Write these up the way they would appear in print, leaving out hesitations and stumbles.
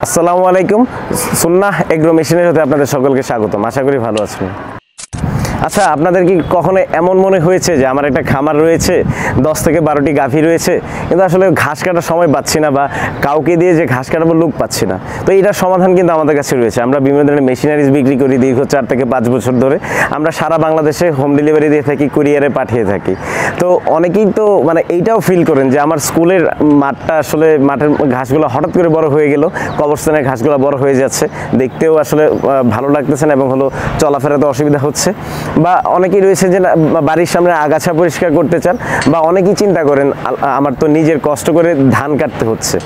আসসালামু আলাইকুম। সুন্নাহ এগ্রো মেশিনের সাথে আপনাদের সকলকে স্বাগতম। আশা করি ভালো আছেন। আচ্ছা, আপনাদের কি কখনো এমন মনে হয়েছে যে আমার একটা খামার রয়েছে, 10 থেকে 12টি গাভী রয়েছে, কিন্তু আসলে ঘাস কাটার সময় পাচ্ছি না বা কাউকে দিয়ে যে ঘাস কাটাবো লোক পাচ্ছি না? তো এটার সমাধান কিন্তু আমাদের কাছে রয়েছে। আমরা বিভিন্ন ধরনের মেশিনারিজ বিক্রি করি দীর্ঘ 4 থেকে 5 বছর ধরে। আমরা সারা বাংলাদেশে হোম ডেলিভারি দিয়ে থাকি, কুরিয়ারে পাঠিয়ে থাকি। তো অনেকেই তো মানে এইটাও ফিল করেন যে আমার স্কুলের মাঠটা আসলে মাঠের ঘাসগুলো হঠাৎ করে বড় হয়ে গেল, কবরস্থানের ঘাসগুলো বড় হয়ে যাচ্ছে, দেখতেও আসলে ভালো লাগতেছে না এবং হলো চলাফেরাতে অসুবিধা হচ্ছে। বা অনেকেই রয়েছে যে বাড়ির সামনে আগাছা পরিষ্কার করতে চান, বা অনেকেই চিন্তা করেন আমার তো নিজের কষ্ট করে ধান কাটতে হচ্ছে,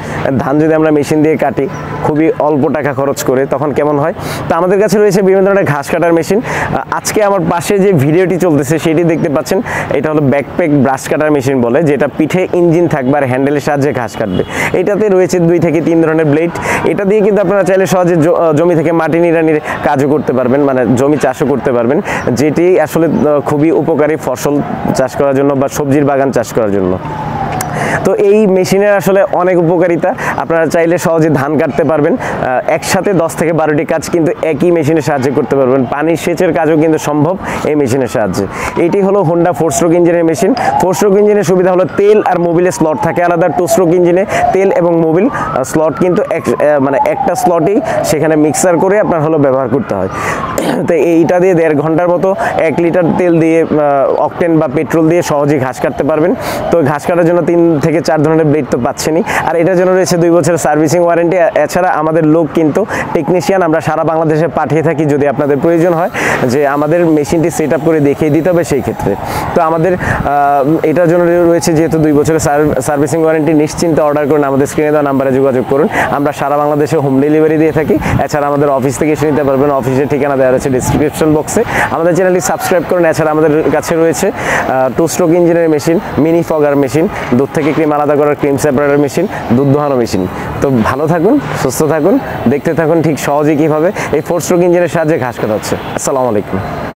ধান যদি আমরা মেশিন দিয়ে কাটি খুবই অল্প টাকা খরচ করে, তখন কেমন হয়? তো আমাদের কাছে রয়েছে বিভিন্ন ধরনের ঘাস কাটার মেশিন। আজকে আমার পাশে যে ভিডিওটি চলতেছে সেটি দেখতে পাচ্ছেন, এটা হলো ব্যাকপ্যাক ব্রাশ কাটার মেশিন বলে, যেটা পিঠে ইঞ্জিন থাকবে আর হ্যান্ডেলের সাহায্যে ঘাস কাটবে। এটাতে রয়েছে 2 থেকে 3 ধরনের ব্লেড। এটা দিয়ে কিন্তু আপনারা চাইলে সহজে জমি থেকে মাটি নিড়ানির কাজও করতে পারবেন, মানে জমি চাষও করতে পারবেন, যেটি আসলে খুবই উপকারী ফসল চাষ করার জন্য বা সবজির বাগান চাষ করার জন্য। তো এই মেশিনের আসলে অনেক উপকারিতা। আপনারা চাইলে সহজে ধান কাটতে পারবেন, একসাথে 10 থেকে 12টি কাজ কিন্তু একই মেশিনের সাহায্যে করতে পারবেন। পানি সেচের কাজও কিন্তু সম্ভব এই মেশিনের সাহায্যে। এটি হলো হোন্ডা 4 স্ট্রোক ইঞ্জিনের মেশিন। 4 স্ট্রোক ইঞ্জিনের সুবিধা হলো তেল আর মোবিলের স্লট থাকে আলাদা। 2 স্ট্রোক ইঞ্জিনে তেল এবং মোবিল স্লট কিন্তু মানে একটা স্লটেই সেখানে মিক্সার করে আপনার হলো ব্যবহার করতে হয়। তো এইটা দিয়ে 1.5 ঘন্টার মতো 1 লিটার তেল দিয়ে অকটেন বা পেট্রোল দিয়ে সহজেই ঘাস কাটতে পারবেন। তো ঘাস কাটার জন্য 3 থেকে 4 ধরনের ব্লেড তো পাচ্ছেনই, আর এটার জন্য রয়েছে 2 বছরের সার্ভিসিং ওয়ারেন্টি। এছাড়া আমাদের লোক কিন্তু টেকনিশিয়ান আমরা সারা বাংলাদেশে পাঠিয়ে থাকি যদি আপনাদের প্রয়োজন হয় যে আমাদের মেশিনটি সেট আপ করে দেখিয়ে দিতে হবে সেই ক্ষেত্রে। তো আমাদের এটার জন্য রয়েছে যেহেতু 2 বছরের সার্ভিসিং ওয়ারেন্টি, নিশ্চিন্তে অর্ডার করুন, আমাদের স্ক্রিনে দেওয়া নাম্বারে যোগাযোগ করুন। আমরা সারা বাংলাদেশে হোম ডেলিভারি দিয়ে থাকি। এছাড়া আমাদের অফিস থেকে এসে নিতে পারবেন, অফিসের ঠিকানা দেওয়া রয়েছে ডিসক্রিপশন বক্সে। আমাদের চ্যানেলটি সাবস্ক্রাইব করুন। এছাড়া আমাদের কাছে রয়েছে 2 স্ট্রোক ইঞ্জিনের মেশিন, মিনি ফগার মেশিন, দুধ থেকে ক্রিম আলাদা করার ক্রিম সেপারেটর মেশিন, দুধ দোহানো মেশিন। তো ভালো থাকুন, সুস্থ থাকুন, দেখতে থাকুন ঠিক সহজেই কীভাবে এই 4 স্ট্রোক ইঞ্জিনের সাহায্যে ঘাস কাটা হচ্ছে। আসসালামু আলাইকুম।